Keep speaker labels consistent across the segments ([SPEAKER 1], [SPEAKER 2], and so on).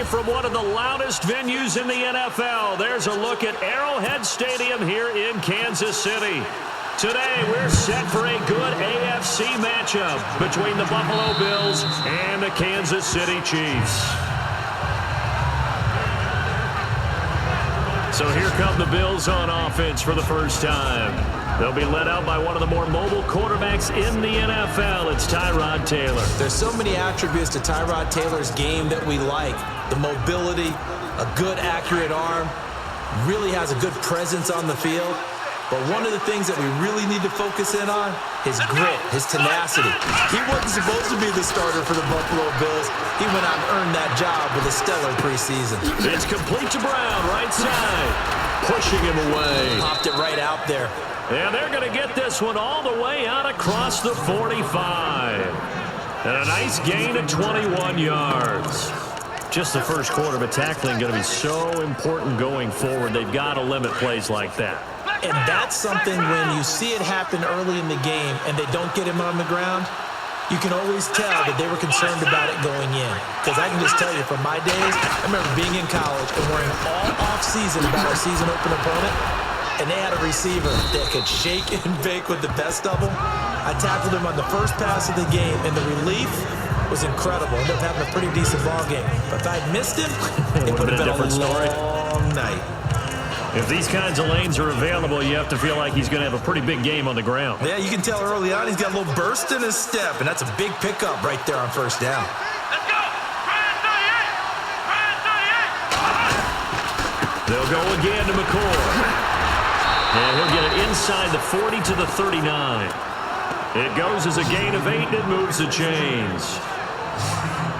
[SPEAKER 1] from one of the loudest venues in the NFL. There's a look at Arrowhead Stadium here in Kansas City. Today, we're set for a good AFC matchup between the Buffalo Bills and the Kansas City Chiefs. So here come the Bills on offense for the first time. They'll be led out by one of the more mobile quarterbacks in the NFL. It's Tyrod Taylor.
[SPEAKER 2] There's so many attributes to Tyrod Taylor's game that we like. The mobility, a good, accurate arm, really has a good presence on the field. But one of the things that we really need to focus in on, his grit, his tenacity. He wasn't supposed to be the starter for the Buffalo Bills. He went out and earned that job with a stellar preseason.
[SPEAKER 1] It's complete to Brown, right side. Pushing him away.
[SPEAKER 2] Popped it right out there.
[SPEAKER 1] And they're going to get this one all the way out across the 45. And a nice gain of 21 yards. Just the first quarter, but tackling going to be so important going forward. They've got to limit plays like that.
[SPEAKER 2] And that's something when you see it happen early in the game and they don't get him on the ground, you can always tell that they were concerned about it going in. Because I can just tell you from my days, I remember being in college and worrying all off-season about our season open opponent, and they had a receiver that could shake and bake with the best of them. I tackled him on the first pass of the game, and the relief was incredible. Ended up having a pretty decent ball game. But if I'd missed him, it would have been a long night.
[SPEAKER 1] If these kinds of lanes are available, you have to feel like he's going to have a pretty big game on the ground.
[SPEAKER 2] Yeah, you can tell early on he's got a little burst in his step, and that's a big pickup right there on first down.
[SPEAKER 3] Let's go!
[SPEAKER 1] They'll go again to McCoy. And he'll get it inside the 40 to the 39. It goes as a gain of 8, and it moves the chains.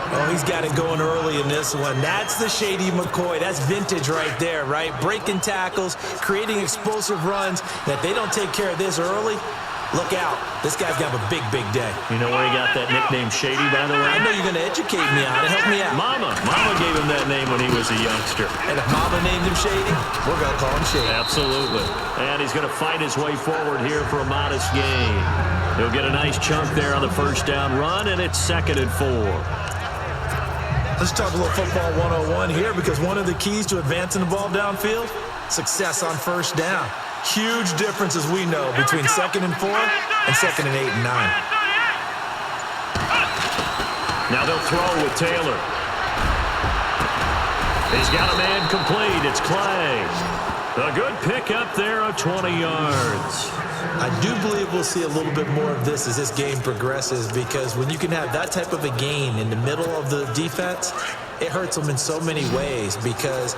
[SPEAKER 2] Oh, he's got it going early in this one. That's the shady McCoy. That's vintage right there, right? Breaking tackles, creating explosive runs. That they don't take care of this early, look out. This guy's got a big, big day.
[SPEAKER 1] You know where he got that nickname Shady, by the way?
[SPEAKER 2] I know you're going to educate me on it. Help me out.
[SPEAKER 1] Mama gave him that name when he was a youngster.
[SPEAKER 2] And if Mama named him Shady, we're going to call him Shady.
[SPEAKER 1] Absolutely. And he's going to fight his way forward here for a modest gain. He'll get a nice chunk there on the first down run, and it's 2nd and 4.
[SPEAKER 2] Let's talk a little football 101 here, because one of the keys to advancing the ball downfield, success on first down. Huge difference, as we know, between 2nd and 4 and 2nd and 8 and 9.
[SPEAKER 1] Now they'll throw with Taylor. He's got a man complete. It's Clay. A good pickup there of 20 yards.
[SPEAKER 2] I do believe we'll see a little bit more of this as this game progresses, because when you can have that type of a gain in the middle of the defense, it hurts them in so many ways, because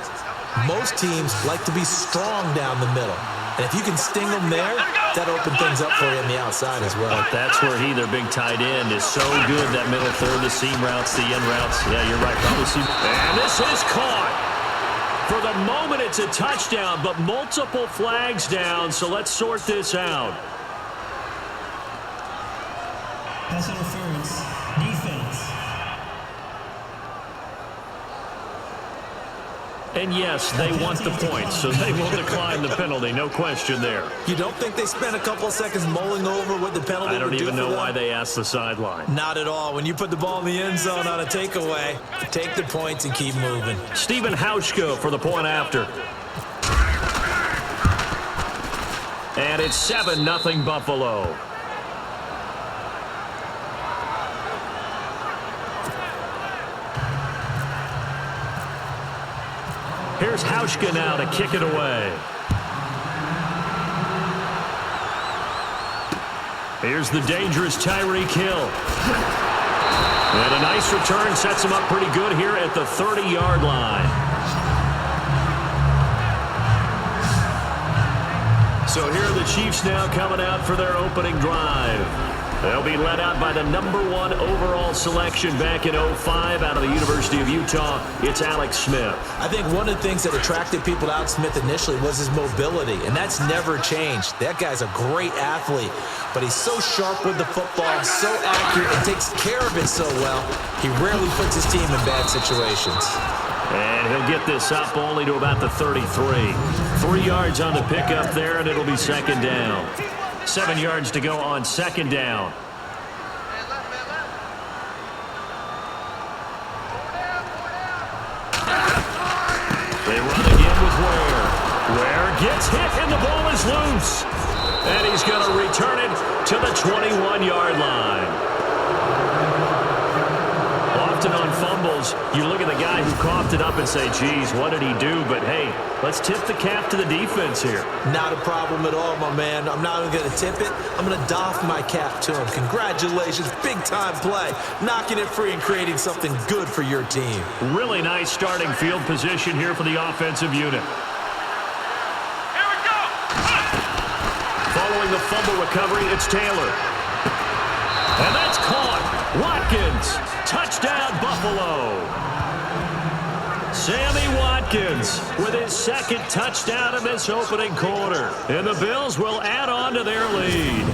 [SPEAKER 2] most teams like to be strong down the middle. And if you can sting them there, that opens things up for you on the outside as well.
[SPEAKER 1] But that's where their big tight end, is so good, that middle third, the seam routes, the end routes. Yeah, you're right. Probably seam. And this is caught. For the moment, it's a touchdown, but multiple flags down, so let's sort this out.
[SPEAKER 4] Pass interference, defense.
[SPEAKER 1] And yes, they want the points, so they will decline the penalty, no question there.
[SPEAKER 2] You don't think they spent a couple of seconds mulling over what the penalty
[SPEAKER 1] I don't
[SPEAKER 2] would do
[SPEAKER 1] even
[SPEAKER 2] for
[SPEAKER 1] know
[SPEAKER 2] them?
[SPEAKER 1] why they asked the sideline.
[SPEAKER 2] Not at all. When you put the ball in the end zone on a takeaway, take the points and keep moving.
[SPEAKER 1] Stephen Hauschka for the point after. And it's 7-0 Buffalo. Here's Hauschka now to kick it away. Here's the dangerous Tyreek Hill. And a nice return sets him up pretty good here at the 30-yard line. So here are the Chiefs now coming out for their opening drive. They'll be led out by the #1 overall selection back in 2005 out of the University of Utah. It's Alex Smith.
[SPEAKER 2] I think one of the things that attracted people to Alex Smith initially was his mobility, and that's never changed. That guy's a great athlete, but he's so sharp with the football, so accurate, and takes care of it so well, he rarely puts his team in bad situations.
[SPEAKER 1] And he'll get this up only to about the 33. 3 yards on the pickup there, and it'll be 2nd down. 7 yards to go on 2nd down. Gets hit and the ball is loose. And he's going to return it to the 21-yard line. Often on fumbles, you look at the guy who coughed it up and say, geez, what did he do? But, hey, let's tip the cap to the defense here.
[SPEAKER 2] Not a problem at all, my man. I'm not even going to tip it. I'm going to doff my cap to him. Congratulations. Big-time play. Knocking it free and creating something good for your team.
[SPEAKER 1] Really nice starting field position here for the offensive unit.
[SPEAKER 3] Here we go.
[SPEAKER 1] Following the fumble recovery, it's Taylor. And that's caught. Watkins. Touchdown, Buffalo. Sammy Watkins with his second touchdown in this opening quarter. And the Bills will add on to their lead.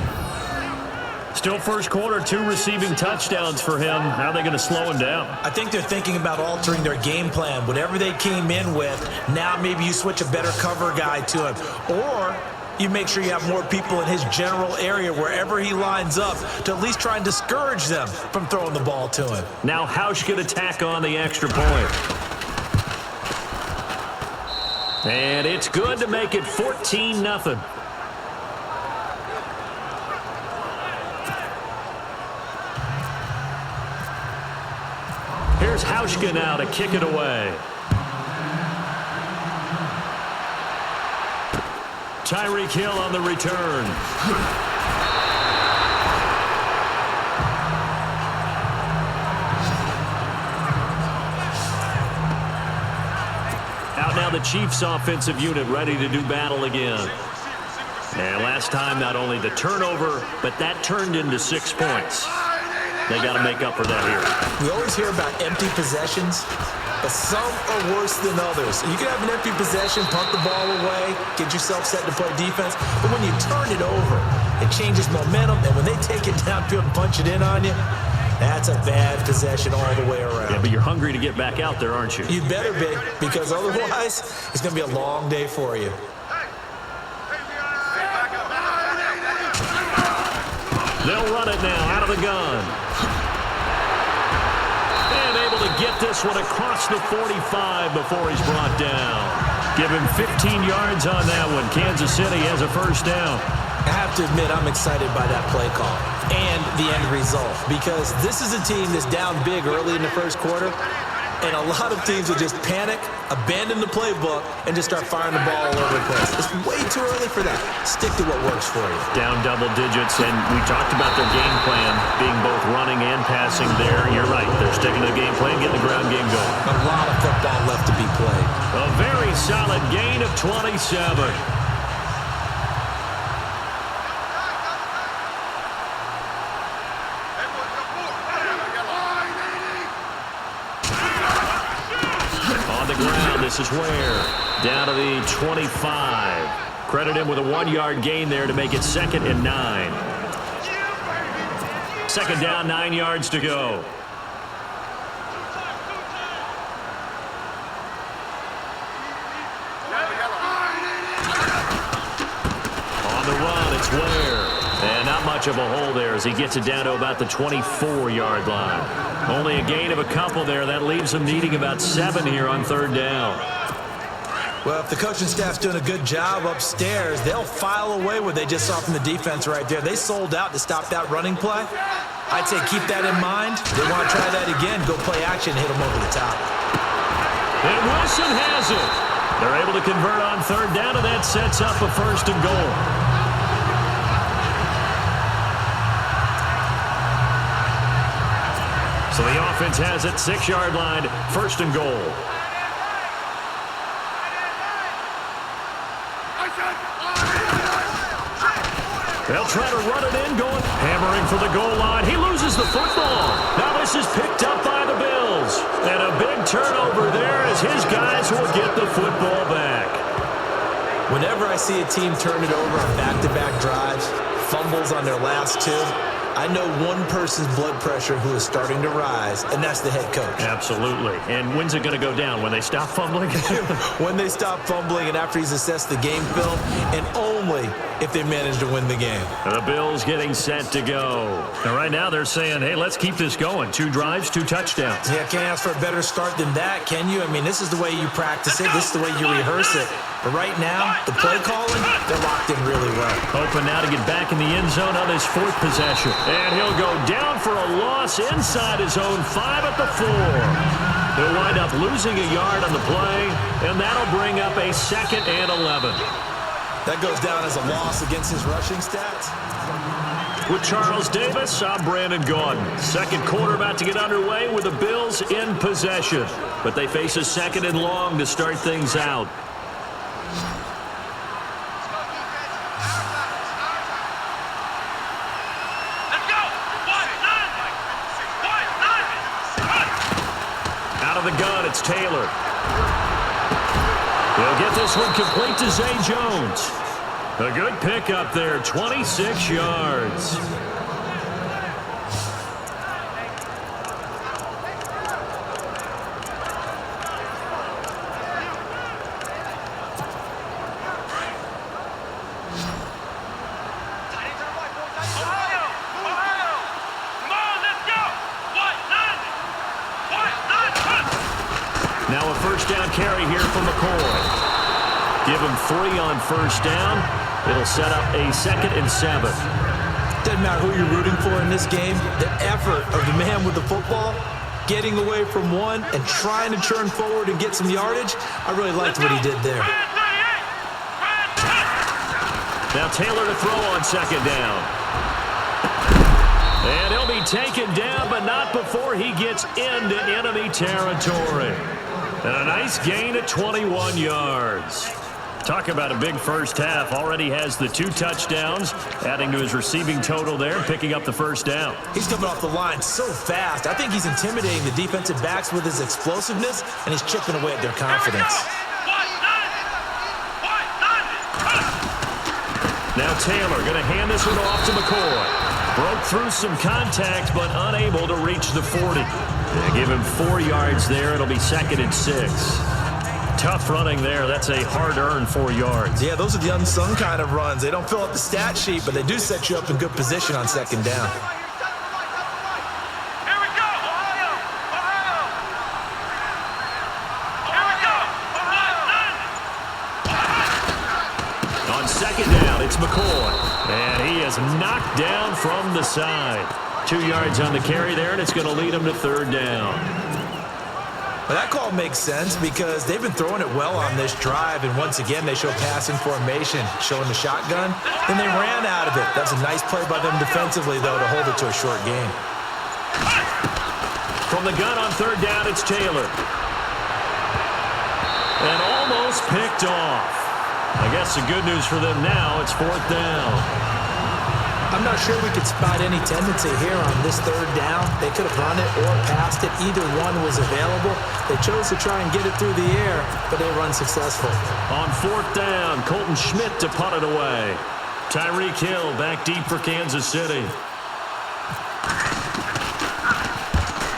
[SPEAKER 1] Still first quarter, 2 receiving touchdowns for him. How are they going to slow him down?
[SPEAKER 2] I think they're thinking about altering their game plan. Whatever they came in with, now maybe you switch a better cover guy to him. Or you make sure you have more people in his general area wherever he lines up to at least try and discourage them from throwing the ball to him.
[SPEAKER 1] Now Hausch can attack on the extra point. And it's good to make it 14-0. Here's Hauschka now to kick it away. Tyreek Hill on the return. Out now the Chiefs offensive unit ready to do battle again. And last time not only the turnover, but that turned into 6 points. They got to make up for that here.
[SPEAKER 2] We always hear about empty possessions, but some are worse than others. You can have an empty possession, punt the ball away, get yourself set to play defense, but when you turn it over, it changes momentum, and when they take it downfield and punch it in on you, that's a bad possession all the way around.
[SPEAKER 1] Yeah, but you're hungry to get back out there, aren't you?
[SPEAKER 2] You better be, because otherwise, it's going to be a long day for you.
[SPEAKER 1] They'll run it now out of the gun. And able to get this one across the 45 before he's brought down. Give him 15 yards on that one. Kansas City has a first down.
[SPEAKER 2] I have to admit, I'm excited by that play call and the end result, because this is a team that's down big early in the first quarter, and a lot of teams will just panic, abandon the playbook, and just start firing the ball all over the place. It's way too early for that. Stick to what works for you.
[SPEAKER 1] Down double digits, and we talked about their game plan being both running and passing there. You're right. They're sticking to the game plan, getting the ground game going.
[SPEAKER 2] A lot of football left to be played.
[SPEAKER 1] A very solid gain of 27. This is Ware down to the 25. Credit him with a 1-yard gain there to make it 2nd and 9. 2nd down, 9 yards to go. On the run, it's Ware. And not much of a hole there as he gets it down to about the 24-yard line. Only a gain of a couple there. That leaves them needing about 7 here on 3rd down.
[SPEAKER 2] Well, if the coaching staff's doing a good job upstairs, they'll file away what they just saw from the defense right there. They sold out to stop that running play. I'd say keep that in mind. They want to try that again, go play action, hit them over the top.
[SPEAKER 1] And Wilson has it. They're able to convert on 3rd down, and that sets up a 1st and goal. So the offense has it, 6-yard line, 1st and goal. They'll try to run it in, going hammering for the goal line. He loses the football. Now this is picked up by the Bills. And a big turnover there as his guys will get the football back.
[SPEAKER 2] Whenever I see a team turn it over on back-to-back drives, fumbles on their last 2, I know one person's blood pressure who is starting to rise, and that's the head coach.
[SPEAKER 1] Absolutely. And when's it going to go down? When they stop fumbling?
[SPEAKER 2] When they stop fumbling and after he's assessed the game film, and only if they manage to win the game.
[SPEAKER 1] The Bills getting set to go. And right now they're saying, hey, let's keep this going. 2 drives, 2 touchdowns.
[SPEAKER 2] Yeah, can't ask for a better start than that, can you? I mean, this is the way you practice it. This is the way you rehearse it. But right now, the play calling, they're locked in really well.
[SPEAKER 1] Hoping now to get back in the end zone on his 4th possession. And he'll go down for a loss inside his own 5 at the 4. He'll wind up losing a yard on the play, and that'll bring up a 2nd and 11.
[SPEAKER 2] That goes down as a loss against his rushing stats.
[SPEAKER 1] With Charles Davis, I'm Brandon Gaudin. Second quarter about to get underway with the Bills in possession. But they face a 2nd and long to start things out. Out of the gun, it's Taylor. He'll get this one complete to Zay Jones. A good pickup there, 26 yards. Now a first down carry here from McCoy. Give him 3 on first down. It'll set up a 2nd and 7.
[SPEAKER 2] Doesn't matter who you're rooting for in this game. The effort of the man with the football, getting away from one and trying to turn forward and get some yardage, I really liked what he did there.
[SPEAKER 1] Now Taylor to throw on 2nd down. And he'll be taken down, but not before he gets into enemy territory. And a nice gain of 21 yards. Talk about a big first half. Already has the 2 touchdowns, adding to his receiving total there, picking up the first down.
[SPEAKER 2] He's coming off the line so fast. I think he's intimidating the defensive backs with his explosiveness, and he's chipping away at their confidence.
[SPEAKER 1] Now Taylor going to hand this one off to McCoy. Broke through some contact, but unable to reach the 40. They give him 4 yards there. It'll be 2nd and 6. Tough running there. That's a hard-earned 4 yards.
[SPEAKER 2] Yeah, those are the unsung kind of runs. They don't fill up the stat sheet, but they do set you up in good position on 2nd down.
[SPEAKER 3] Here we go, Ohio! Ohio! Here we go!
[SPEAKER 1] On 2nd down, it's McCoy. And he is knocked down from the side. 2 yards on the carry there, and it's going to lead him to 3rd down.
[SPEAKER 2] Well, that call makes sense because they've been throwing it well on this drive, and once again, they show passing formation, showing the shotgun. Then they ran out of it. That's a nice play by them defensively, though, to hold it to a short game.
[SPEAKER 1] From the gun on 3rd down, it's Taylor. And almost picked off. I guess the good news for them now, it's 4th down.
[SPEAKER 2] I'm not sure we could spot any tendency here on this 3rd down. They could have run it or passed it. Either one was available. They chose to try and get it through the air, but they were unsuccessful.
[SPEAKER 1] On 4th down, Colton Schmidt to punt it away. Tyreek Hill back deep for Kansas City.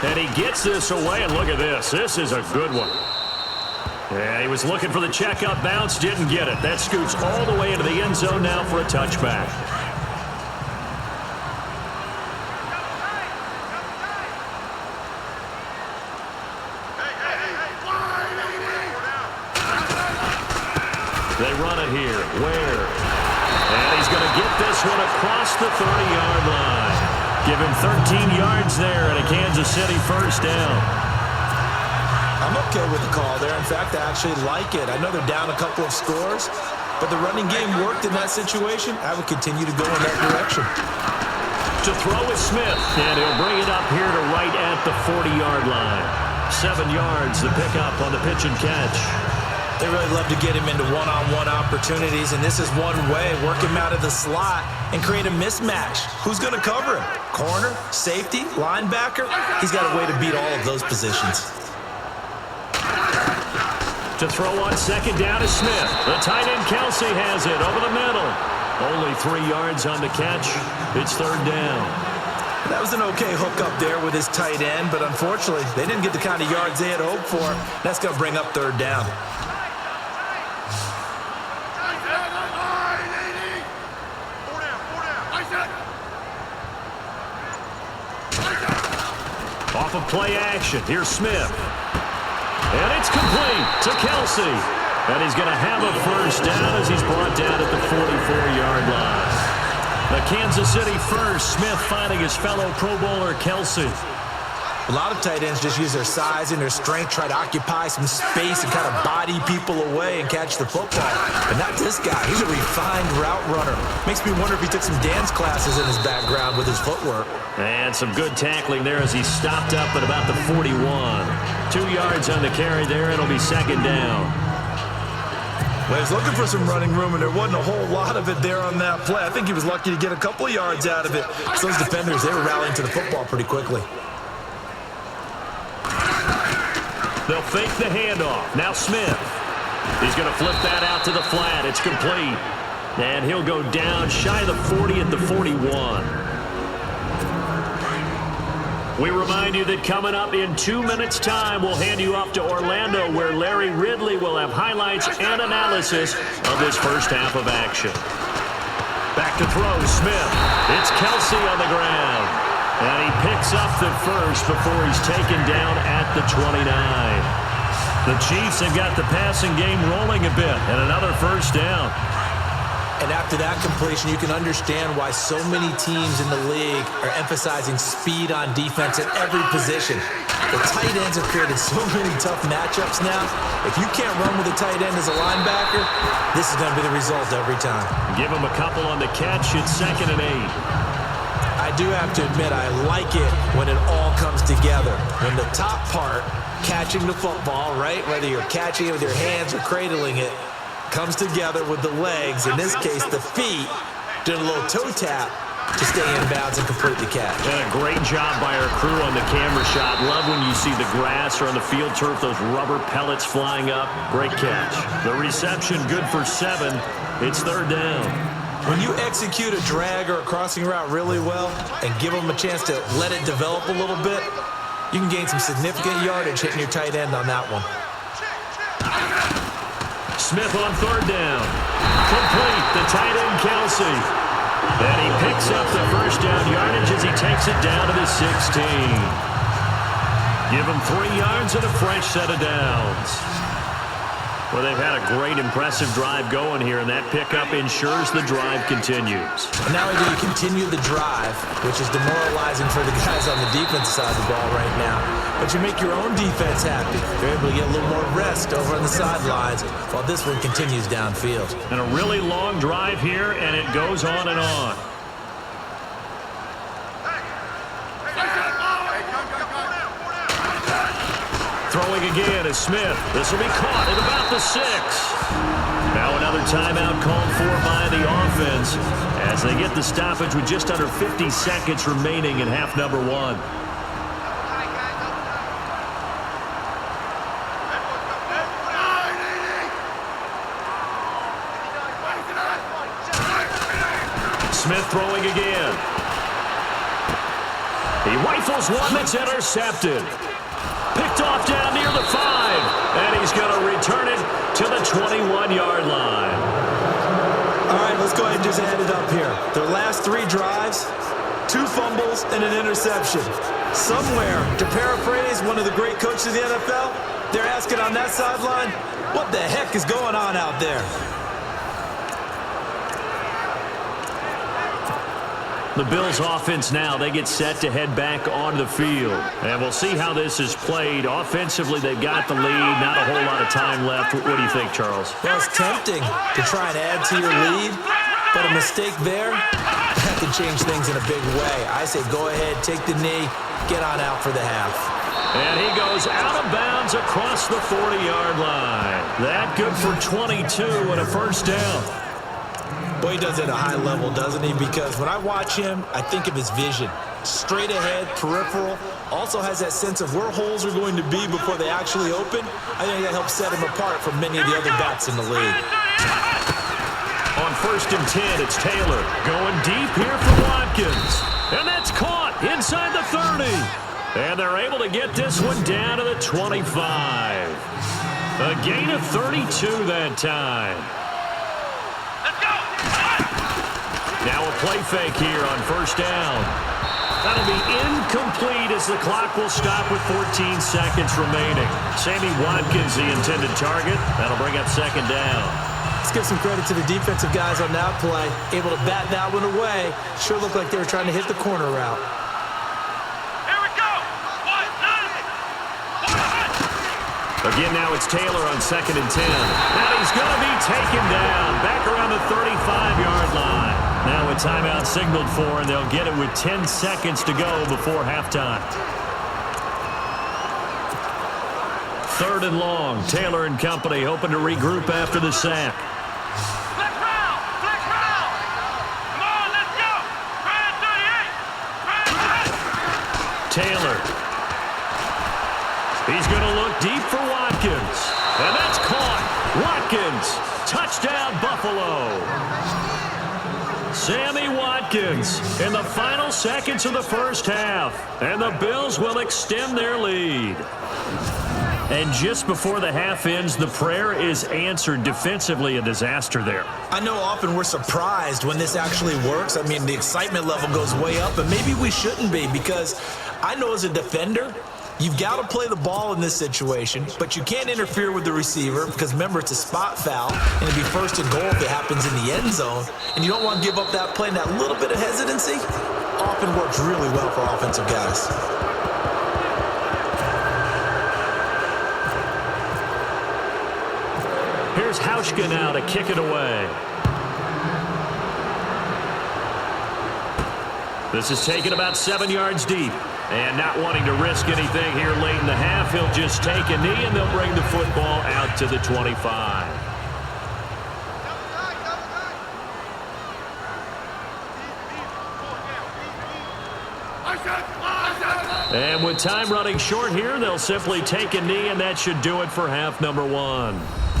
[SPEAKER 1] And he gets this away, and look at this. This is a good one. Yeah, he was looking for the checkup bounce, didn't get it. That scoots all the way into the end zone now for a touchback. They run it here. Ware. And he's going to get this one across the 30-yard line. Give him 13 yards there and a Kansas City first down.
[SPEAKER 2] I'm okay with the call there. In fact, I actually like it. I know they're down a couple of scores, but the running game worked in that situation. I would continue to go in that direction.
[SPEAKER 1] To throw is Smith, and he'll bring it up here to right at the 40-yard line. 7 yards to pick up on the pitch and catch.
[SPEAKER 2] They really love to get him into one-on-one opportunities, and this is one way. Work him out of the slot and create a mismatch. Who's going to cover him? Corner, safety, linebacker? He's got a way to beat all of those positions.
[SPEAKER 1] To throw on 2nd down is Smith. The tight end Kelsey has it over the middle. Only 3 yards on the catch. It's 3rd down.
[SPEAKER 2] That was an okay hook up there with his tight end, but unfortunately, they didn't get the kind of yards they had hoped for. That's going to bring up 3rd down.
[SPEAKER 1] Off of play action, here's Smith. And it's complete to Kelsey. And he's going to have a first down as he's brought down at the 44-yard line. The Kansas City first, Smith finding his fellow Pro Bowler Kelsey.
[SPEAKER 2] A lot of tight ends just use their size and their strength, try to occupy some space and kind of body people away and catch the football. But not this guy. He's a refined route runner. Makes me wonder if he took some dance classes in his background with his footwork.
[SPEAKER 1] And some good tackling there as he stopped up at about the 41. 2 yards on the carry there. It'll be second down.
[SPEAKER 2] Well, he was looking for some running room, and there wasn't a whole lot of it there on that play. I think he was lucky to get a couple of yards out of it. So those defenders, they were rallying to the football pretty quickly.
[SPEAKER 1] They'll fake the handoff. Now Smith. He's going to flip that out to the flat. It's complete. And he'll go down shy of the 40 at the 41. We remind you that coming up in 2 minutes' time, we'll hand you off to Orlando, where Larry Ridley will have highlights and analysis of this first half of action. Back to throw, Smith. It's Kelsey on the ground. And he picks up the first before he's taken down at the 29. The Chiefs have got the passing game rolling a bit, and another first down.
[SPEAKER 2] And after that completion, you can understand why so many teams in the league are emphasizing speed on defense at every position. The tight ends have created so many tough matchups now. If you can't run with a tight end as a linebacker, this is going to be the result every time.
[SPEAKER 1] Give him a couple on the catch. It's 2nd and 8.
[SPEAKER 2] I do have to admit, I like it when it all comes together. When the top part, catching the football, right, whether you're catching it with your hands or cradling it, comes together with the legs, in this case the feet, doing a little toe tap to stay in bounds and complete the catch.
[SPEAKER 1] And a great job by our crew on the camera shot. Love when you see the grass or on the field turf, those rubber pellets flying up. Great catch. The reception good for 7. It's 3rd down.
[SPEAKER 2] When you execute a drag or a crossing route really well and give them a chance to let it develop a little bit, you can gain some significant yardage hitting your tight end on that one.
[SPEAKER 1] Smith on 3rd down. Complete, the tight end Kelsey. And he picks up the first down yardage as he takes it down to the 16. Give him 3 yards and a fresh set of downs. Well, they've had a great, impressive drive going here, and that pickup ensures the drive continues.
[SPEAKER 2] And not only do you continue the drive, which is demoralizing for the guys on the defensive side of the ball right now, but you make your own defense happy. You're able to get a little more rest over on the sidelines while this one continues downfield. And
[SPEAKER 1] a really long drive here, and it goes on and on. Throwing again is Smith. This will be caught at about the 6. Now another timeout called for by the offense as they get the stoppage with just under 50 seconds remaining in half number 1. Smith throwing again. He rifles one that's intercepted. Picked off down near the 5, and he's going to return it to the 21-yard line.
[SPEAKER 2] All right, let's go ahead and just add it up here. Their last 3 drives, 2 fumbles and an interception. Somewhere, to paraphrase one of the great coaches of the NFL, they're asking on that sideline, what the heck is going on out there?
[SPEAKER 1] The Bills offense now, they get set to head back onto the field. And we'll see how this is played. Offensively, they've got the lead. Not a whole lot of time left. What do you think, Charles?
[SPEAKER 2] Well, it's tempting to try and add to your lead, but a mistake there, that can change things in a big way. I say go ahead, take the knee, get on out for the half.
[SPEAKER 1] And he goes out of bounds across the 40-yard line. That good for 22 and a first down.
[SPEAKER 2] Boy, he does it at a high level, doesn't he? Because when I watch him, I think of his vision. Straight ahead, peripheral. Also has that sense of where holes are going to be before they actually open. I think that helps set him apart from many of the other backs in the league.
[SPEAKER 1] On 1st and 10, it's Taylor going deep here for Watkins. And that's caught inside the 30. And they're able to get this one down to the 25. A gain of 32 that time.
[SPEAKER 3] Let's go!
[SPEAKER 1] Now a play fake here on 1st down. That'll be incomplete as the clock will stop with 14 seconds remaining. Sammy Watkins, the intended target. That'll bring up second down.
[SPEAKER 2] Let's give some credit to the defensive guys on that play. Able to bat that one away. Sure looked like they were trying to hit the corner route.
[SPEAKER 3] Here we go.
[SPEAKER 1] Again, now it's Taylor on 2nd and 10. And he's going to be taken down back around the 35-yard line. Now a timeout signaled for, and they'll get it with 10 seconds to go before halftime. 3rd and long. Taylor and company hoping to regroup after the sack.
[SPEAKER 3] Flex round. Flex round. Come on, let's go. Brand 38.
[SPEAKER 1] Taylor. He's going to look deep for Watkins. And that's caught. Watkins. Touchdown, Buffalo. Sammy Watkins in the final seconds of the first half. And the Bills will extend their lead. And just before the half ends, the prayer is answered. Defensively, a disaster there.
[SPEAKER 2] I know often we're surprised when this actually works. I mean, the excitement level goes way up, and maybe we shouldn't be, because I know as a defender, you've got to play the ball in this situation, but you can't interfere with the receiver because, remember, it's a spot foul, and it'd be 1st and goal if it happens in the end zone, and you don't want to give up that play, and that little bit of hesitancy often works really well for offensive guys.
[SPEAKER 1] Here's Hauschka now to kick it away. This is taken about 7 yards deep. And not wanting to risk anything here late in the half, he'll just take a knee, and they'll bring the football out to the 25. And with time running short here, they'll simply take a knee, and that should do it for half number 1.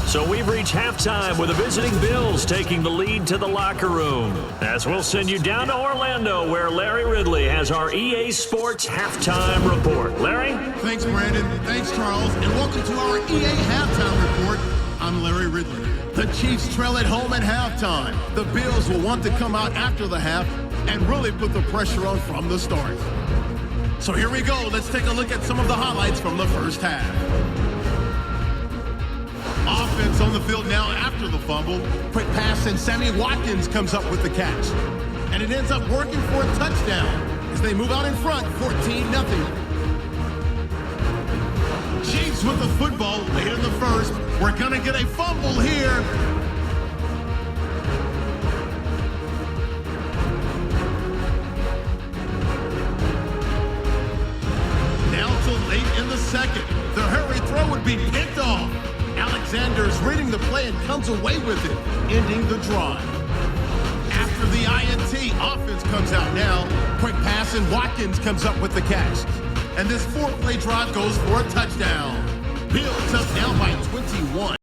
[SPEAKER 1] So we've reached halftime with the visiting Bills taking the lead to the locker room. As we'll send you down to Orlando, where Larry Ridley has our EA Sports halftime report. Larry?
[SPEAKER 5] Thanks, Brandon. Thanks, Charles. And welcome to our EA halftime report. I'm Larry Ridley. The Chiefs trail at home at halftime. The Bills will want to come out after the half and really put the pressure on from the start. So here we go. Let's take a look at some of the highlights from the first half. Offense on the field now after the fumble. Quick pass, and Sammy Watkins comes up with the catch. And it ends up working for a touchdown as they move out in front, 14-0. Chiefs with the football late in the first. We're going to get a fumble here. Now till late in the second. The hurry throw would be picked off. Alexander's reading the play and comes away with it, ending the drive. After the INT, offense comes out now. Quick pass, and Watkins comes up with the catch. And this 4-play drive goes for a touchdown. Bills up now by 21.